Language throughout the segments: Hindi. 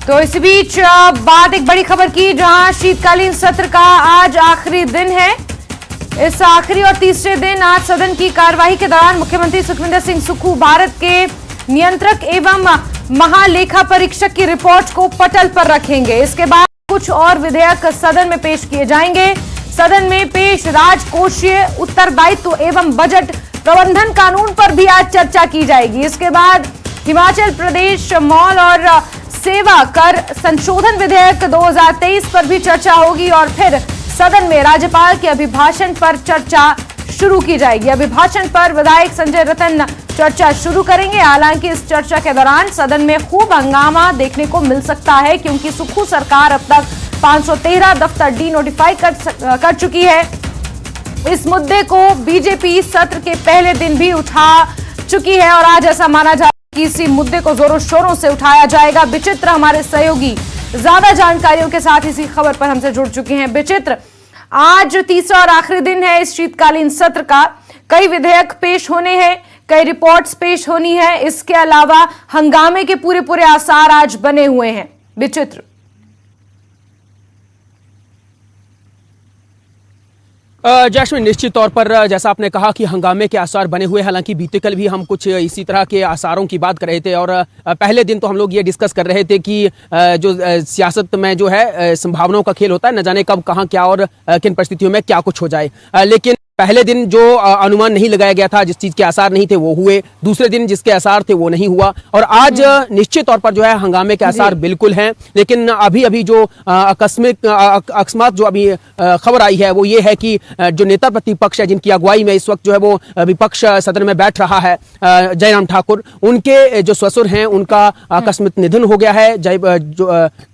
तो इस बीच बात एक बड़ी खबर की, जहां शीतकालीन सत्र का आज आखिरी दिन है। इस आखिरी और तीसरे दिन आज सदन की कार्यवाही के दौरान मुख्यमंत्री सुखविंदर सिंह सुक्खू भारत के नियंत्रक एवं महालेखा परीक्षक की रिपोर्ट को पटल पर रखेंगे। इसके बाद कुछ और विधेयक सदन में पेश किए जाएंगे। सदन में पेश राजकोषीय उत्तरदायित्व एवं बजट प्रबंधन कानून पर भी आज चर्चा की जाएगी। इसके बाद हिमाचल प्रदेश मॉल और सेवा कर संशोधन विधेयक 2023 पर भी चर्चा होगी और फिर सदन में राज्यपाल के अभिभाषण पर चर्चा शुरू की जाएगी। अभिभाषण पर विधायक संजय रतन चर्चा शुरू करेंगे। हालांकि इस चर्चा के दौरान सदन में खूब हंगामा देखने को मिल सकता है, क्योंकि सुक्खू सरकार अब तक 513 दफ्तर डी नोटिफाई कर चुकी है। इस मुद्दे को बीजेपी सत्र के पहले दिन भी उठा चुकी है और आज ऐसा माना जा कि इसी मुद्दे को जोरों शोरों से उठाया जाएगा। विचित्र हमारे सहयोगी ज्यादा जानकारियों के साथ इसी खबर पर हमसे जुड़ चुके हैं। विचित्र, आज तीसरा और आखिरी दिन है इस शीतकालीन सत्र का। कई विधेयक पेश होने हैं, कई रिपोर्ट्स पेश होनी है। इसके अलावा हंगामे के पूरे आसार आज बने हुए हैं। विचित्र, जैस्मिन, निश्चित तौर पर जैसा आपने कहा कि हंगामे के आसार बने हुए। हालांकि बीते कल भी हम कुछ इसी तरह के आसारों की बात कर रहे थे और पहले दिन तो हम लोग ये डिस्कस कर रहे थे कि जो सियासत में जो है संभावनाओं का खेल होता है, न जाने कब कहां क्या और किन परिस्थितियों में क्या कुछ हो जाए। लेकिन पहले दिन जो अनुमान नहीं लगाया गया था, जिस चीज के आसार नहीं थे वो हुए। दूसरे दिन जिसके आसार थे वो नहीं हुआ और आज निश्चित तौर पर जो है हंगामे के आसार बिल्कुल हैं। लेकिन अभी जो अकस्मात जो अभी खबर आई है वो ये है कि जो नेता प्रतिपक्ष है, जिनकी अगुवाई में इस वक्त जो है वो विपक्ष सदन में बैठ रहा है, जयराम ठाकुर, उनके जो ससुर हैं उनका आकस्मिक निधन हो गया है।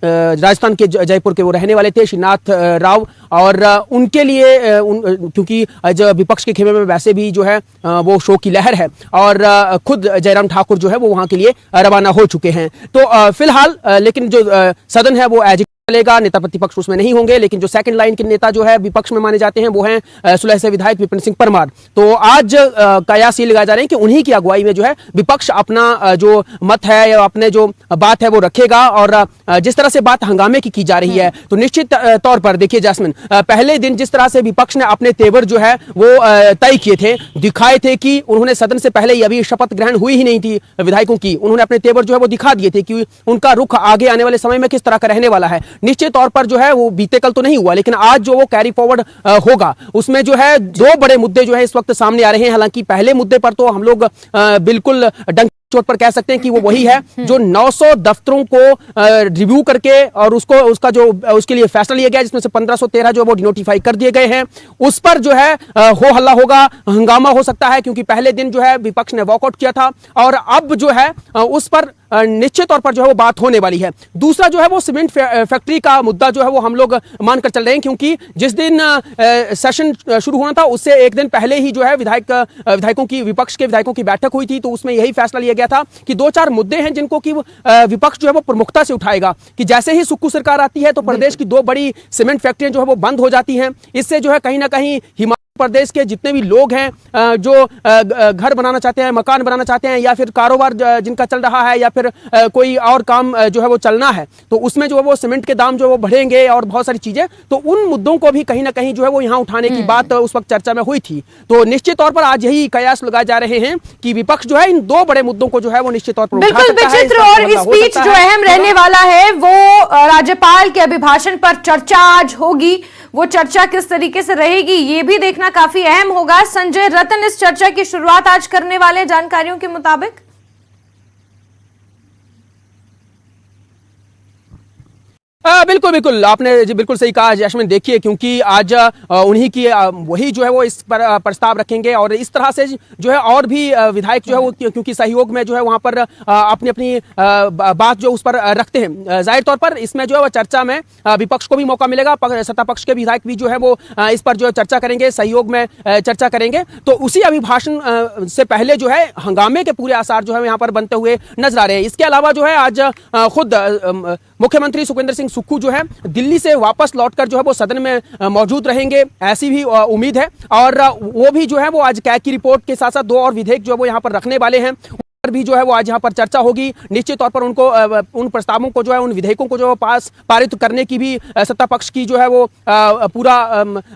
राजस्थान के जयपुर के वो रहने वाले थे, श्रीनाथ राव, और उनके लिए क्योंकि विपक्ष के खेमे में वैसे भी जो है वो शोक की लहर है और खुद जयराम ठाकुर जो है वो वहां के लिए रवाना हो चुके हैं। तो फिलहाल लेकिन जो सदन है वो एज चलेगा, नेता प्रतिपक्ष उसमें नहीं होंगे। लेकिन जो सेकंड लाइन के नेता जो है विपक्ष में माने जाते हैं वो हैं सुलह से विधायक विपिन सिंह परमार। तो आज कयास ये लगाए जा रहे हैं कि उन्हीं की अगुवाई में जो है विपक्ष अपना जो मत है या अपने जो बात है वो रखेगा। और जिस तरह से बात हंगामे की जा रही है तो निश्चित तौर पर देखिए जैस्मिन, पहले दिन जिस तरह से विपक्ष ने अपने तेवर जो है वो तय किए थे, दिखाए थे कि उन्होंने सदन से पहले ही, अभी शपथ ग्रहण हुई ही नहीं थी विधायकों की, उन्होंने अपने तेवर जो है वो दिखा दिए थे कि उनका रुख आगे आने वाले समय में किस तरह का रहने वाला है। निश्चित तौर पर जो है वो बीते कल तो नहीं हुआ, लेकिन आज जो वो कैरी फॉरवर्ड होगा उसमें जो है दो बड़े मुद्दे जो है इस वक्त सामने आ रहे हैं। हालांकि पहले मुद्दे पर तो हम लोग बिल्कुल डंक चोट पर कह सकते हैं कि वो वही है जो 900 दफ्तरों को रिव्यू करके और उसके लिए फैसला लिया गया, जिसमें से 1513 जो वो डिनोटिफाई कर दिए गए हैं। उस पर जो है हो हल्ला होगा, हंगामा हो सकता है, क्योंकि पहले दिन जो है विपक्ष ने वॉकआउट किया था और अब जो है उस पर निश्चित तौर पर जो है वो बात होने वाली है। दूसरा जो है वो सीमेंट फैक्ट्री का मुद्दा जो है वो हम लोग मानकर चल रहे हैं, क्योंकि जिस दिन सेशन शुरू होना था उससे एक दिन पहले ही जो है विपक्ष के विधायकों की बैठक हुई थी। तो उसमें यही फैसला लिया गया था कि 2-4 मुद्दे हैं जिनको कि विपक्ष जो है वो प्रमुखता से उठाएगा, कि जैसे ही सुक्खू सरकार आती है तो प्रदेश की 2 बड़ी सीमेंट फैक्ट्रियां जो है वो बंद हो जाती हैं। इससे जो है कहीं ना कहीं प्रदेश के जितने भी लोग हैं जो घर बनाना चाहते हैं, मकान बनाना चाहते हैं, या फिर कारोबार जिनका चल रहा है, या फिर कोई और काम जो है वो चलना है, तो उसमें जो है वो सीमेंट के दाम जो है वो बढ़ेंगे और बहुत सारी चीजें। तो उन मुद्दों को भी कहीं ना कहीं जो है वो यहाँ उठाने की बात उस वक्त चर्चा में हुई थी। तो निश्चित तौर पर आज यही कयास लगाए जा रहे हैं कि विपक्ष जो है इन 2 बड़े मुद्दों को जो है वो निश्चित तौर पर उठा सकता है। बिल्कुल, और इस बीच जो अहम रहने वाला है वो राज्यपाल के अभिभाषण पर चर्चा आज होगी। वो चर्चा किस तरीके से रहेगी ये भी देखना काफी अहम होगा। संजय रतन इस चर्चा की शुरुआत आज करने वाले जानकारियों के मुताबिक। बिल्कुल आपने बिल्कुल सही कहा जैस्मिन। देखिए, क्योंकि आज उन्हीं की वही जो है वो इस पर प्रस्ताव रखेंगे और इस तरह से जो है और भी विधायक जो है वो क्योंकि सहयोग में जो है वहां पर अपनी बात जो उस पर रखते हैं। जाहिर तौर पर इसमें जो है वो चर्चा में विपक्ष को भी मौका मिलेगा, सत्ता पक्ष के विधायक भी जो है वो इस पर जो चर्चा करेंगे, सहयोग में चर्चा करेंगे। तो उसी अभिभाषण से पहले जो है हंगामे के पूरे आसार जो है यहाँ पर बनते हुए नजर आ रहे हैं। इसके अलावा जो है आज खुद मुख्यमंत्री सुखविंदर सिंह सुक्खू जो है दिल्ली से वापस लौटकर जो है वो सदन में मौजूद रहेंगे, ऐसी भी उम्मीद है। और वो भी जो है वो आज कैग की रिपोर्ट के साथ साथ 2 और विधेयक जो है वो यहाँ पर रखने वाले हैं। भी जो है वो आज यहाँ पर चर्चा होगी। निश्चित तौर पर उनको उन प्रस्तावों को जो है, उन विधेयकों को जो है पारित करने की भी सत्ता पक्ष की जो है वो पूरा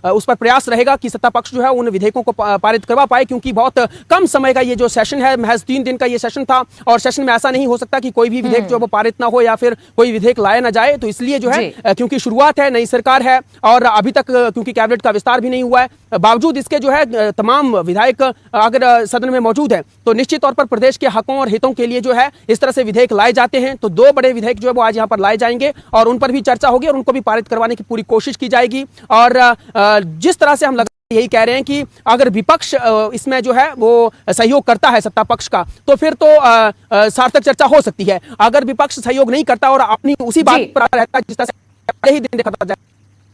उस पर प्रयास रहेगा कि सत्ता पक्ष जो है उन विधेयकों को पारित करवा पाए, क्योंकि बहुत कम समय का ये जो सेशन है, महज 3 दिन का ये सेशन था और सेशन में ऐसा नहीं हो सकता कि कोई भी विधेयक जो है वो पारित ना हो या फिर कोई विधेयक लाया ना जाए। तो इसलिए जो है, क्योंकि शुरुआत है, नई सरकार है और अभी तक क्योंकि कैबिनेट का विस्तार भी नहीं हुआ है, बावजूद इसके जो है तमाम विधायक अगर सदन में मौजूद है तो निश्चित तौर पर प्रदेश के हकों और हितों के लिए जो है इस तरह से विधेयक लाए जाते हैं। तो 2 बड़े विधेयक जो है वो आज यहाँ पर लाए जाएंगे और उन पर भी चर्चा होगी और उनको भी पारित करवाने की पूरी कोशिश की जाएगी। और जिस तरह से हम यही कह रहे हैं कि अगर विपक्ष इसमें जो है वो सहयोग करता है सत्ता पक्ष का, तो फिर तो सार्थक चर्चा हो सकती है। अगर विपक्ष सहयोग नहीं करता और अपनी उसी बात पर रहता है, जिस तरह से ही दिन देखा जाए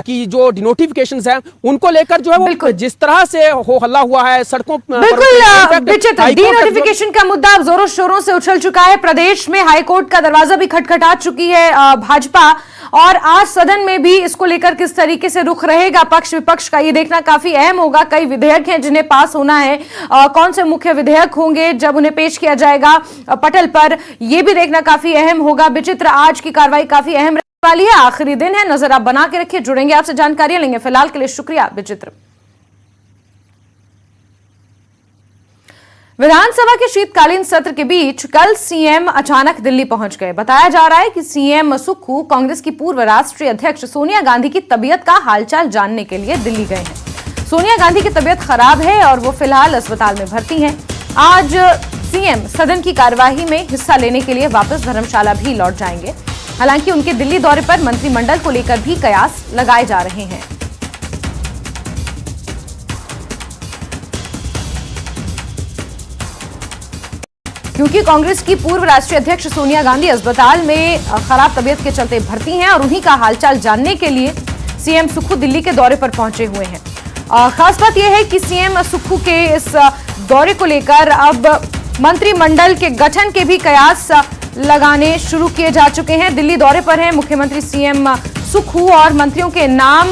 कि जो डिनोटिफिकेशंस हैं उनको लेकर जो है वो जिस तरह से हो हल्ला हुआ है सड़कों बिल्कुल विचित्र डिनोटिफिकेशन का मुद्दा अब जोरों शोरों से उछल चुका है। प्रदेश में हाईकोर्ट का दरवाजा भी खटखटा चुकी है भाजपा, और आज सदन में भी इसको लेकर किस तरीके से रुख रहेगा पक्ष विपक्ष का, ये देखना काफी अहम होगा। कई विधेयक हैं जिन्हें पास होना है, कौन से मुख्य विधेयक होंगे जब उन्हें पेश किया जाएगा पटल पर, यह भी देखना काफी अहम होगा। विचित्र आज की कार्रवाई काफी अहम वाली है, आखिरी दिन है, नजर आप बना के रखिए। जुड़ेंगे आपसे, जानकारियां लेंगे। फिलहाल के लिए शुक्रिया विचित्र। विधानसभा के शीतकालीन सत्र के बीच कल सीएम अचानक दिल्ली पहुंच गए। बताया जा रहा है कि सीएम सुक्खू कांग्रेस की पूर्व राष्ट्रीय अध्यक्ष सोनिया गांधी की तबीयत का हालचाल जानने के लिए दिल्ली गए हैं। सोनिया गांधी की तबीयत खराब है और वो फिलहाल अस्पताल में भर्ती हैं। आज सीएम सदन की कार्यवाही में हिस्सा लेने के लिए वापस धर्मशाला भी लौट जाएंगे। हालांकि उनके दिल्ली दौरे पर मंत्रिमंडल को लेकर भी कयास लगाए जा रहे हैं। क्योंकि कांग्रेस की पूर्व राष्ट्रीय अध्यक्ष सोनिया गांधी अस्पताल में खराब तबीयत के चलते भर्ती हैं और उन्हीं का हालचाल जानने के लिए सीएम सुक्खू दिल्ली के दौरे पर पहुंचे हुए हैं। खास बात यह है कि सीएम सुक्खू के इस दौरे को लेकर अब मंत्रिमंडल के गठन के भी कयास लगाने शुरू किए जा चुके हैं। दिल्ली दौरे पर हैं मुख्यमंत्री सीएम सुक्खू और मंत्रियों के नाम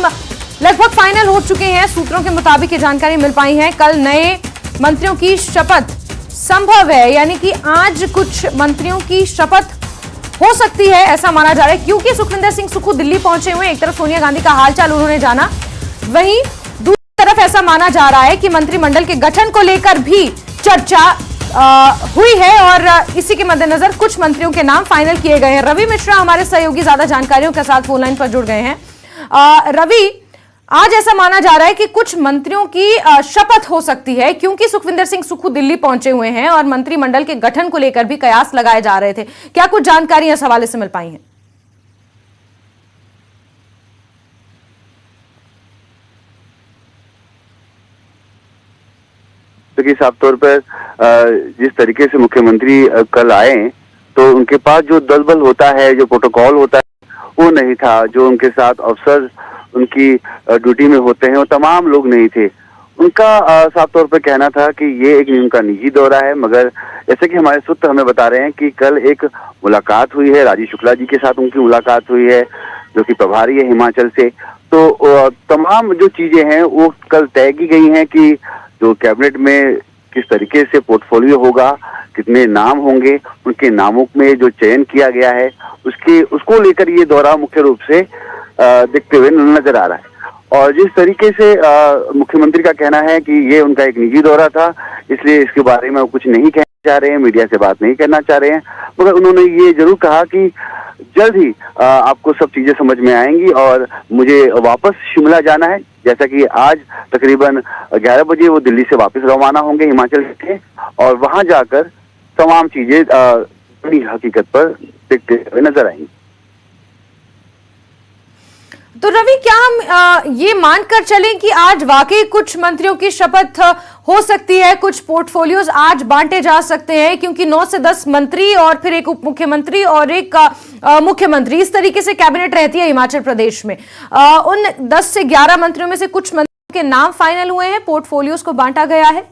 लगभग फाइनल हो चुके हैं। सूत्रों के मुताबिक ये जानकारी मिल पाई है। कल नए मंत्रियों की शपथ संभव है, यानी कि आज कुछ मंत्रियों की शपथ हो सकती है, ऐसा माना जा रहा है। क्योंकि सुखविंदर सिंह सुक्खू दिल्ली पहुंचे हुए, एक तरफ सोनिया गांधी का हालचाल उन्होंने जाना, वहीं दूसरी तरफ ऐसा माना जा रहा है कि मंत्रिमंडल के गठन को लेकर भी चर्चा हुई है और इसी के मद्देनजर कुछ मंत्रियों के नाम फाइनल किए गए हैं। रवि मिश्रा हमारे सहयोगी ज्यादा जानकारियों के साथ फोन लाइन पर जुड़ गए हैं। रवि, आज ऐसा माना जा रहा है कि कुछ मंत्रियों की शपथ हो सकती है, क्योंकि सुखविंदर सिंह सुक्खू दिल्ली पहुंचे हुए हैं और मंत्रिमंडल के गठन को लेकर भी कयास लगाए जा रहे थे। क्या कुछ जानकारी इस हवाले से मिल पाई है? देखिए, साफ तौर पर जिस तरीके से मुख्यमंत्री कल आए तो उनके पास जो दलबल होता है, जो प्रोटोकॉल होता है, वो नहीं था। जो उनके साथ अफसर उनकी ड्यूटी में होते हैं वो तमाम लोग नहीं थे। उनका साफ तौर पर कहना था कि ये एक उनका निजी दौरा है, मगर जैसे कि हमारे सूत्र हमें बता रहे हैं कि कल एक मुलाकात हुई है, राजीव शुक्ला जी के साथ उनकी मुलाकात हुई है, जो कि प्रभारी है हिमाचल से। तो तमाम जो चीजें हैं वो कल तय की गई हैं कि जो कैबिनेट में किस तरीके से पोर्टफोलियो होगा, कितने नाम होंगे, उनके नामों में जो चयन किया गया है उसको लेकर ये दौरा मुख्य रूप से दिखते हुए नजर आ रहा है। और जिस तरीके से मुख्यमंत्री का कहना है कि ये उनका एक निजी दौरा था, इसलिए इसके बारे में वो कुछ नहीं कहना चाह रहे हैं, मीडिया से बात नहीं करना चाह रहे हैं, मगर उन्होंने ये जरूर कहा कि जल्द ही आपको सब चीजें समझ में आएंगी और मुझे वापस शिमला जाना है। जैसा कि आज तकरीबन 11 बजे वो दिल्ली से वापस रवाना होंगे हिमाचल के, और वहां जाकर तमाम चीजें अपनी हकीकत पर देखते हुए नजर आएंगी। तो रवि, क्या हम ये मानकर चलें कि आज वाकई कुछ मंत्रियों की शपथ हो सकती है, कुछ पोर्टफोलियोज आज बांटे जा सकते हैं, क्योंकि 9 से 10 मंत्री और फिर एक उप मुख्यमंत्री और एक मुख्यमंत्री, इस तरीके से कैबिनेट रहती है हिमाचल प्रदेश में। उन 10 से 11 मंत्रियों में से कुछ मंत्रियों के नाम फाइनल हुए हैं, पोर्टफोलियोज को बांटा गया है।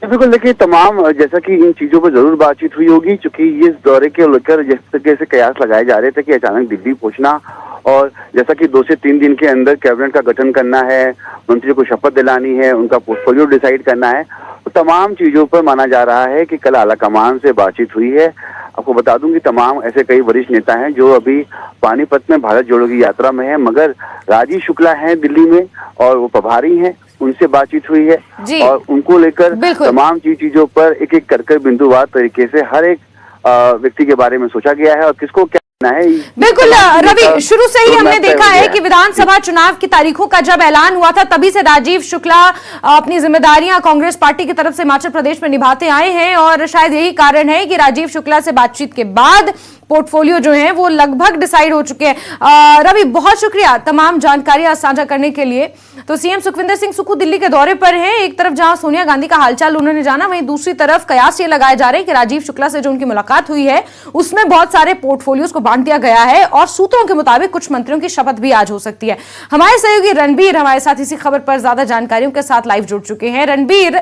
बिल्कुल, देखिए तमाम जैसा कि इन चीजों पर जरूर बातचीत हुई होगी, चूंकि इस दौरे के लेकर जिस तरीके से कयास लगाए जा रहे थे कि अचानक दिल्ली पहुंचना और जैसा कि 2 से 3 दिन के अंदर कैबिनेट का गठन करना है, मंत्रियों को शपथ दिलानी है, उनका पोर्टफोलियो डिसाइड करना है, तो तमाम चीजों पर माना जा रहा है कि कल आलाकमान से बातचीत हुई है। आपको बता दूं कि तमाम ऐसे कई वरिष्ठ नेता हैं जो अभी पानीपत में भारत जोड़ो की यात्रा में है, मगर राजीव शुक्ला हैं दिल्ली में और वो प्रभारी हैं, उनसे बातचीत हुई है और उनको लेकर तमाम चीजों पर एक एक कर बिंदुवार तरीके से हर एक व्यक्ति के बारे में सोचा गया है और किसको क्या है। बिल्कुल रवि, शुरू से ही हमने देखा है कि विधानसभा चुनाव की तारीखों का जब ऐलान हुआ था तभी से राजीव शुक्ला अपनी जिम्मेदारियां कांग्रेस पार्टी की तरफ से हिमाचल प्रदेश में निभाते आए हैं और शायद यही कारण है कि राजीव शुक्ला से बातचीत के बाद पोर्टफोलियो जो है वो लगभग डिसाइड हो चुके हैं। रवि, बहुत शुक्रिया तमाम जानकारियां साझा करने के लिए। तो सीएम सुखविंदर सिंह सुक्खू दिल्ली के दौरे पर हैं। एक तरफ जहां सोनिया गांधी का हालचाल उन्होंने जाना, वहीं दूसरी तरफ कयास ये लगाए जा रहे हैं कि राजीव शुक्ला से जो उनकी मुलाकात हुई है उसमें बहुत सारे पोर्टफोलियोज को बांट दिया गया है और सूत्रों के मुताबिक कुछ मंत्रियों की शपथ भी आज हो सकती है। हमारे सहयोगी रणबीर हमारे साथ इसी खबर पर ज्यादा जानकारियों के साथ लाइव जुड़ चुके हैं। रणबीर,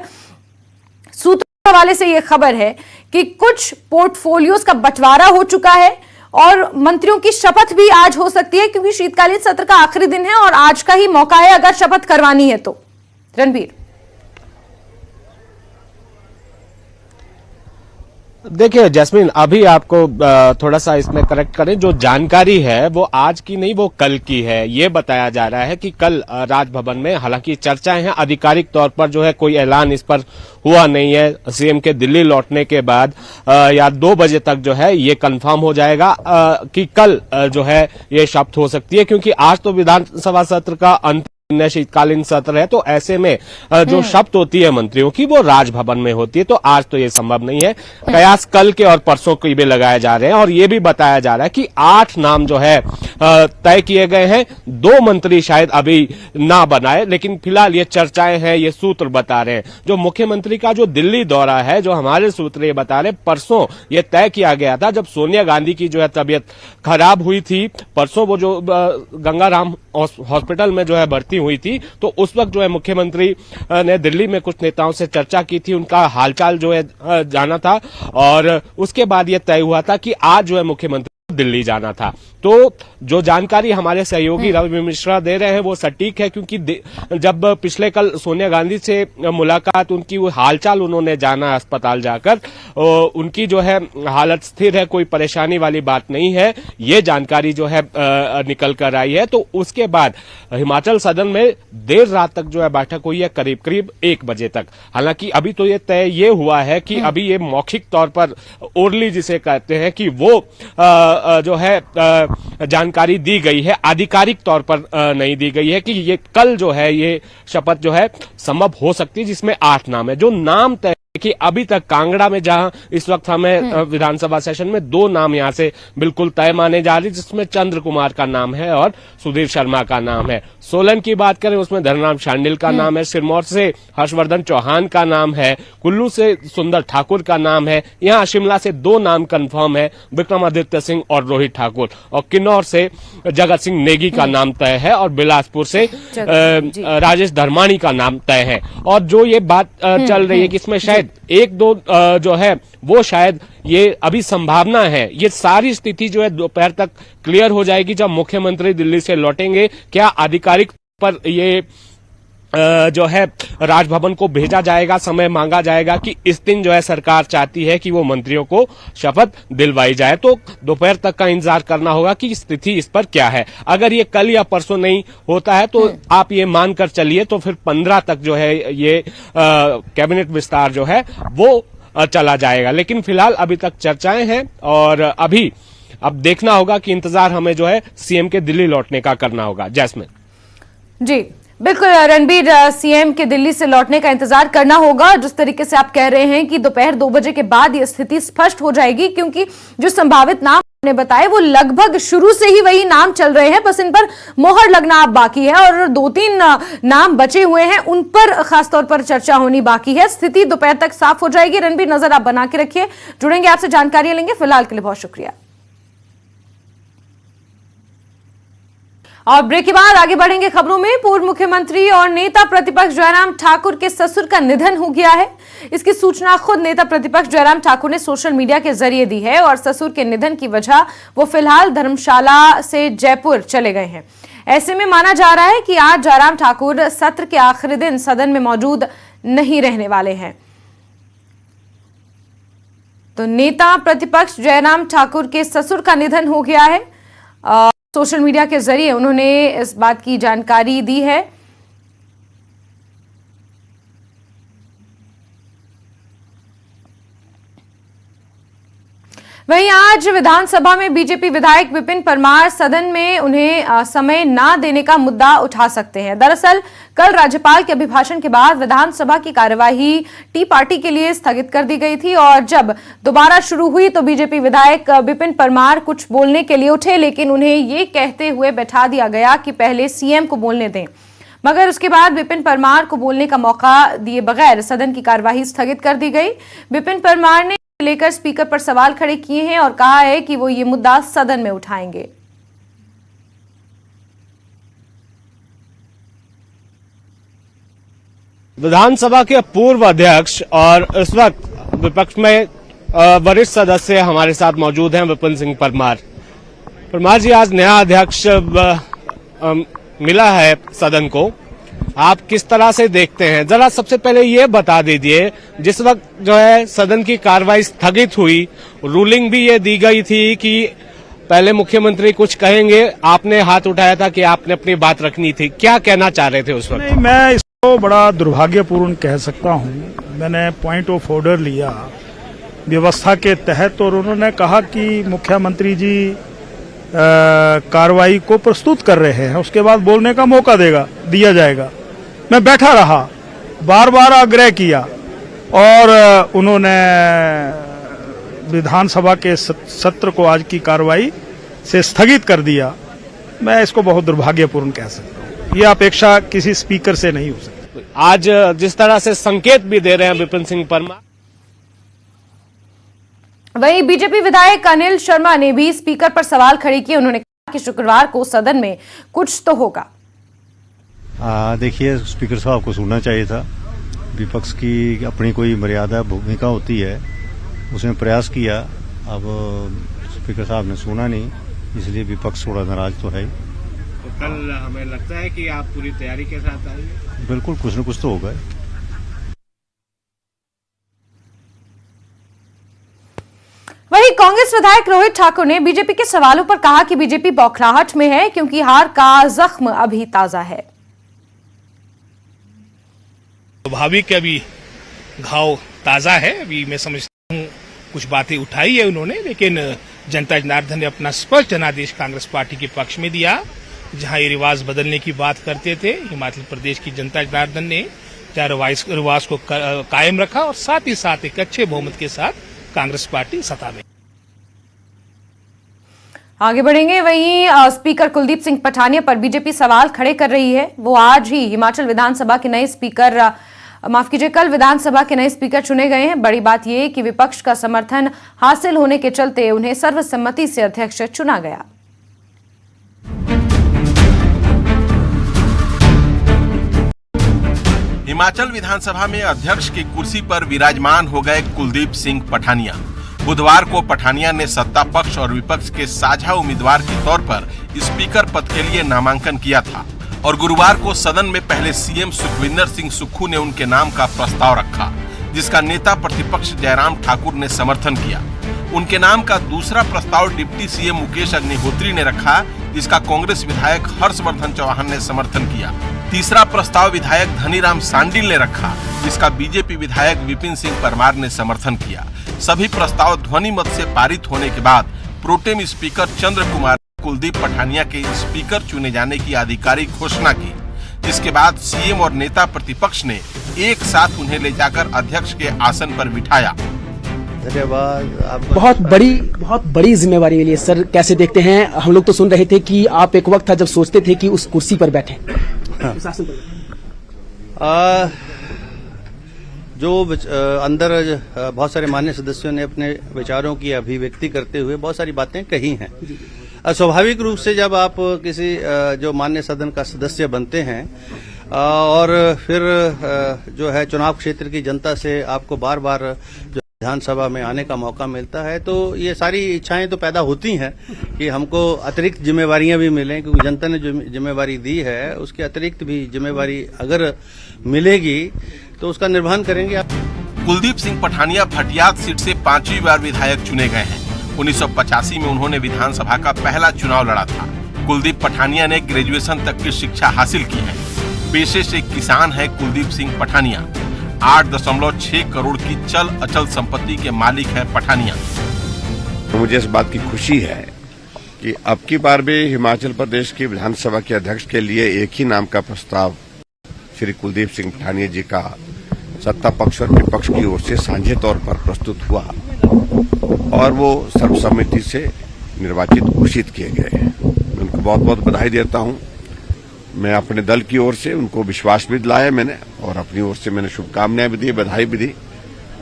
सूत्रों के हवाले से यह खबर है कि कुछ पोर्टफोलियोज का बंटवारा हो चुका है और मंत्रियों की शपथ भी आज हो सकती है, क्योंकि शीतकालीन सत्र का आखिरी दिन है और आज का ही मौका है अगर शपथ करवानी है तो। रणबीर, देखिए जैस्मिन, अभी आपको थोड़ा सा इसमें करेक्ट करें, जो जानकारी है वो आज की नहीं, वो कल की है। ये बताया जा रहा है कि कल राजभवन में, हालांकि चर्चाएं हैं, आधिकारिक तौर पर जो है कोई ऐलान इस पर हुआ नहीं है। सीएम के दिल्ली लौटने के बाद या 2 बजे तक जो है ये कंफर्म हो जाएगा कि कल जो है ये शपथ हो सकती है, क्योंकि आज तो विधानसभा सत्र का अंतिम शीतकालीन सत्र है, तो ऐसे में जो शपथ होती है मंत्रियों की वो राजभवन में होती है, तो आज तो ये संभव नहीं है। कयास कल के और परसों के भी लगाए जा रहे हैं और ये भी बताया जा रहा है कि 8 नाम जो है तय किए गए हैं। 2 मंत्री शायद अभी ना बनाए, लेकिन फिलहाल ये चर्चाएं हैं, ये सूत्र बता रहे हैं। जो मुख्यमंत्री का जो दिल्ली दौरा है, जो हमारे सूत्र ये बता रहे, परसों ये तय किया गया था जब सोनिया गांधी की जो है तबीयत खराब हुई थी। परसों वो जो गंगाराम हॉस्पिटल में जो है भर्ती हुई थी, तो उस वक्त जो है मुख्यमंत्री ने दिल्ली में कुछ नेताओं से चर्चा की थी, उनका हालचाल जो है जाना था और उसके बाद यह तय हुआ था कि आज जो है मुख्यमंत्री दिल्ली जाना था। तो जो जानकारी हमारे सहयोगी रवि मिश्रा दे रहे हैं वो सटीक है, क्योंकि जब पिछले कल सोनिया गांधी से मुलाकात, उनकी वो हालचाल उन्होंने जाना अस्पताल जाकर, उनकी जो है हालत स्थिर है, कोई परेशानी वाली बात नहीं है, ये जानकारी जो है निकल कर आई है। तो उसके बाद हिमाचल सदन में देर रात तक जो है बैठक हुई है, करीब करीब 1 बजे तक। हालांकि अभी तो ये तय ये हुआ है कि अभी ये मौखिक तौर पर, ओरली जिसे कहते हैं, कि वो जो है जानकारी दी गई है, आधिकारिक तौर पर नहीं दी गई है कि ये कल जो है ये शपथ जो है संभव हो सकती है, जिसमें 8 नाम है। जो नाम तय कि अभी तक कांगड़ा में, जहां इस वक्त हमें विधानसभा सेशन में 2 नाम यहां से बिल्कुल तय माने जा रही, जिसमें चंद्र कुमार का नाम है और सुधीर शर्मा का नाम है। सोलन की बात करें, उसमें धनराम शांडिल का नाम है, सिरमौर से हर्षवर्धन चौहान का नाम है, कुल्लू से सुंदर ठाकुर का नाम है, यहाँ शिमला से 2 नाम कंफर्म है, विक्रमादित्य सिंह और रोहित ठाकुर, और किन्नौर से जगत सिंह नेगी का नाम तय है और बिलासपुर से राजेश धर्माणी का नाम तय है। और जो ये बात चल रही है कि इसमें शायद 1-2 जो है वो शायद ये अभी संभावना है, ये सारी स्थिति जो है दोपहर तक क्लियर हो जाएगी जब मुख्यमंत्री दिल्ली से लौटेंगे। क्या आधिकारिक पर ये जो है राजभवन को भेजा जाएगा, समय मांगा जाएगा कि इस दिन जो है सरकार चाहती है कि वो मंत्रियों को शपथ दिलवाई जाए, तो दोपहर तक का इंतजार करना होगा कि स्थिति इस पर क्या है। अगर ये कल या परसों नहीं होता है तो आप ये मानकर चलिए तो फिर 15 तक जो है ये कैबिनेट विस्तार जो है वो चला जाएगा। लेकिन फिलहाल अभी तक चर्चाएं हैं और अभी अब देखना होगा कि इंतजार हमें जो है सीएम के दिल्ली लौटने का करना होगा। जैस्मिन जी बिल्कुल रणबीर, सीएम के दिल्ली से लौटने का इंतजार करना होगा। जिस तरीके से आप कह रहे हैं कि दोपहर 2 बजे के बाद ये स्थिति स्पष्ट हो जाएगी, क्योंकि जो संभावित नाम आपने बताए वो लगभग शुरू से ही वही नाम चल रहे हैं, बस इन पर मोहर लगना अब बाकी है और 2-3 नाम बचे हुए हैं, उन पर खासतौर पर चर्चा होनी बाकी है। स्थिति दोपहर तक साफ हो जाएगी। रणबीर, नजर आप बना के रखिए, जुड़ेंगे आपसे, जानकारियां लेंगे। फिलहाल के लिए बहुत शुक्रिया। और ब्रेक के बाद आगे बढ़ेंगे खबरों में। पूर्व मुख्यमंत्री और नेता प्रतिपक्ष जयराम ठाकुर के ससुर का निधन हो गया है। इसकी सूचना खुद नेता प्रतिपक्ष जयराम ठाकुर ने सोशल मीडिया के जरिए दी है और ससुर के निधन की वजह वो फिलहाल धर्मशाला से जयपुर चले गए हैं। ऐसे में माना जा रहा है कि आज जयराम ठाकुर सत्र के आखिरी दिन सदन में मौजूद नहीं रहने वाले हैं। तो नेता प्रतिपक्ष जयराम ठाकुर के ससुर का निधन हो गया है। सोशल मीडिया के जरिए उन्होंने इस बात की जानकारी दी है। वहीं आज विधानसभा में बीजेपी विधायक विपिन परमार सदन में उन्हें समय ना देने का मुद्दा उठा सकते हैं। दरअसल कल राज्यपाल के अभिभाषण के बाद विधानसभा की कार्यवाही टी पार्टी के लिए स्थगित कर दी गई थी और जब दोबारा शुरू हुई तो बीजेपी विधायक विपिन परमार कुछ बोलने के लिए उठे, लेकिन उन्हें ये कहते हुए बैठा दिया गया कि पहले सीएम को बोलने दें। मगर उसके बाद विपिन परमार को बोलने का मौका दिए बगैर सदन की कार्यवाही स्थगित कर दी गई। विपिन परमार ने लेकर स्पीकर पर सवाल खड़े किए हैं और कहा है कि वो ये मुद्दा सदन में उठाएंगे। विधानसभा के पूर्व अध्यक्ष और इस वक्त विपक्ष में वरिष्ठ सदस्य हमारे साथ मौजूद हैं विपिन सिंह परमार। परमार जी, आज नया अध्यक्ष मिला है सदन को, आप किस तरह से देखते हैं? जरा सबसे पहले ये बता दीजिए, जिस वक्त जो है सदन की कार्रवाई स्थगित हुई, रूलिंग भी ये दी गई थी कि पहले मुख्यमंत्री कुछ कहेंगे, आपने हाथ उठाया था कि आपने अपनी बात रखनी थी, क्या कहना चाह रहे थे उस वक्त? नहीं, मैं इसको बड़ा दुर्भाग्यपूर्ण कह सकता हूं। मैंने पॉइंट ऑफ ऑर्डर लिया व्यवस्था के तहत और उन्होंने कहा कि मुख्यमंत्री जी कार्रवाई को प्रस्तुत कर रहे हैं, उसके बाद बोलने का मौका दिया जाएगा। मैं बैठा रहा, बार बार आग्रह किया और उन्होंने विधानसभा के सत्र को आज की कार्रवाई से स्थगित कर दिया। मैं इसको बहुत दुर्भाग्यपूर्ण कह सकता हूं। ये अपेक्षा किसी स्पीकर से नहीं हो सकती। आज जिस तरह से संकेत भी दे रहे हैं विपिन सिंह परमार। वहीं बीजेपी विधायक अनिल शर्मा ने भी स्पीकर पर सवाल खड़े किए। उन्होंने कहा कि शुक्रवार को सदन में कुछ तो होगा। देखिए, स्पीकर साहब को सुनना चाहिए था। विपक्ष की अपनी कोई मर्यादा भूमिका होती है, उसने प्रयास किया। अब स्पीकर साहब ने सुना नहीं, इसलिए विपक्ष थोड़ा नाराज तो है। तो कल हमें लगता है कि आप पूरी तैयारी के साथ आएंगे। बिल्कुल, कुछ न कुछ तो होगा। वहीं कांग्रेस विधायक रोहित ठाकुर ने बीजेपी के सवालों पर कहा कि बीजेपी बौखलाहट में है क्योंकि हार का जख्म अभी ताजा है। स्वाभाविक अभी घाव ताजा है। अभी मैं समझता हूँ कुछ बातें उठाई है उन्होंने, लेकिन जनता जनार्दन ने अपना स्पष्ट जनादेश कांग्रेस पार्टी के पक्ष में दिया। जहां ये रिवाज बदलने की बात करते थे, हिमाचल प्रदेश की जनता जनार्दन ने रिवाज को कायम रखा और साथ ही साथ एक अच्छे बहुमत के साथ कांग्रेस पार्टी सत्ता में। आगे बढ़ेंगे। वहीं स्पीकर कुलदीप सिंह पठानिया पर बीजेपी सवाल खड़े कर रही है। वो आज ही हिमाचल विधानसभा के नए स्पीकर कल विधानसभा के नए स्पीकर चुने गए हैं। बड़ी बात यह कि विपक्ष का समर्थन हासिल होने के चलते उन्हें सर्वसम्मति से अध्यक्ष चुना गया। हिमाचल विधानसभा में अध्यक्ष की कुर्सी पर विराजमान हो गए कुलदीप सिंह पठानिया। बुधवार को पठानिया ने सत्ता पक्ष और विपक्ष के साझा उम्मीदवार के तौर पर स्पीकर पद के लिए नामांकन किया था और गुरुवार को सदन में पहले सीएम सुखविंदर सिंह सुक्खू ने उनके नाम का प्रस्ताव रखा, जिसका नेता प्रतिपक्ष जयराम ठाकुर ने समर्थन किया। उनके नाम का दूसरा प्रस्ताव डिप्टी सीएम मुकेश अग्निहोत्री ने रखा, जिसका कांग्रेस विधायक हर्षवर्धन चौहान ने समर्थन किया। तीसरा प्रस्ताव विधायक धनीराम सांडिल ने रखा, जिसका बीजेपी विधायक विपिन सिंह परमार ने समर्थन किया। सभी प्रस्ताव ध्वनि मत से पारित होने के बाद प्रोटेम स्पीकर चंद्र कुमार कुलदीप पठानिया के स्पीकर चुने जाने की आधिकारिक घोषणा की। इसके बाद सीएम और नेता प्रतिपक्ष ने एक साथ उन्हें ले जाकर अध्यक्ष के आसन पर बिठाया। बहुत बड़ी जिम्मेवारी मिली है सर, कैसे देखते हैं? हम लोग तो सुन रहे थे कि आप एक वक्त था जब सोचते थे कि उस कुर्सी पर बैठे। जो अंदर बहुत सारे मान्य सदस्यों ने अपने विचारों की अभिव्यक्ति करते हुए बहुत सारी बातें कही हैं। स्वाभाविक रूप से जब आप किसी जो मान्य सदन का सदस्य बनते हैं और फिर जो है चुनाव क्षेत्र की जनता से आपको बार बार जो विधानसभा में आने का मौका मिलता है, तो ये सारी इच्छाएं तो पैदा होती हैं कि हमको अतिरिक्त जिम्मेवारियां भी मिलें, क्योंकि जनता ने जो जिम्मेवारी दी है उसके अतिरिक्त भी जिम्मेवारी अगर मिलेगी तो उसका निर्वहन करेंगे आप। कुलदीप सिंह पठानिया भटियात सीट से 5वीं बार विधायक चुने गए हैं। 1985 में उन्होंने विधानसभा का पहला चुनाव लड़ा था। कुलदीप पठानिया ने ग्रेजुएशन तक की शिक्षा हासिल की है। पेशे से किसान है कुलदीप सिंह पठानिया। 8.6 करोड़ की चल अचल संपत्ति के मालिक है पठानिया। मुझे इस बात की खुशी है कि अब की बार भी हिमाचल प्रदेश की विधानसभा के अध्यक्ष के लिए एक ही नाम का प्रस्ताव श्री कुलदीप सिंह पठानिया जी का सत्ता पक्ष और विपक्ष की ओर से साझे तौर पर प्रस्तुत हुआ और वो सर्वसम्मति से निर्वाचित घोषित किए गए। मैं उनको बहुत बहुत बधाई देता हूं। मैं अपने दल की ओर से उनको विश्वास भी दिलाया मैंने और अपनी ओर से मैंने शुभकामनाएं भी दी, बधाई भी दी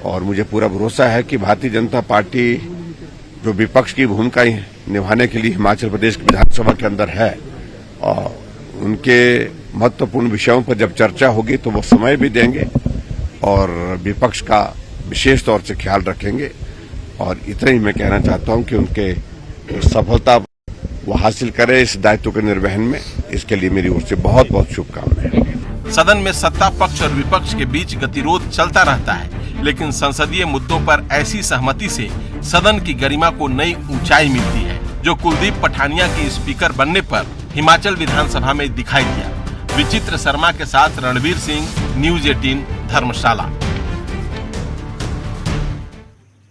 और मुझे पूरा भरोसा है कि भारतीय जनता पार्टी जो विपक्ष की भूमिका निभाने के लिए हिमाचल प्रदेश की विधानसभा के अंदर है और उनके महत्वपूर्ण विषयों पर जब चर्चा होगी तो वो समय भी देंगे और विपक्ष का विशेष तौर से ख्याल रखेंगे। और इतना ही मैं कहना चाहता हूं कि उनके सफलता वो हासिल करे इस दायित्व के निर्वहन में, इसके लिए मेरी ओर से बहुत बहुत शुभकामनाएं। सदन में सत्ता पक्ष और विपक्ष के बीच गतिरोध चलता रहता है, लेकिन संसदीय मुद्दों पर ऐसी सहमति से सदन की गरिमा को नई ऊंचाई मिलती है, जो कुलदीप पठानिया के स्पीकर बनने पर हिमाचल विधानसभा में दिखाई दिया। विचित्र शर्मा के साथ रणवीर सिंह, न्यूज़ 18 धर्मशाला।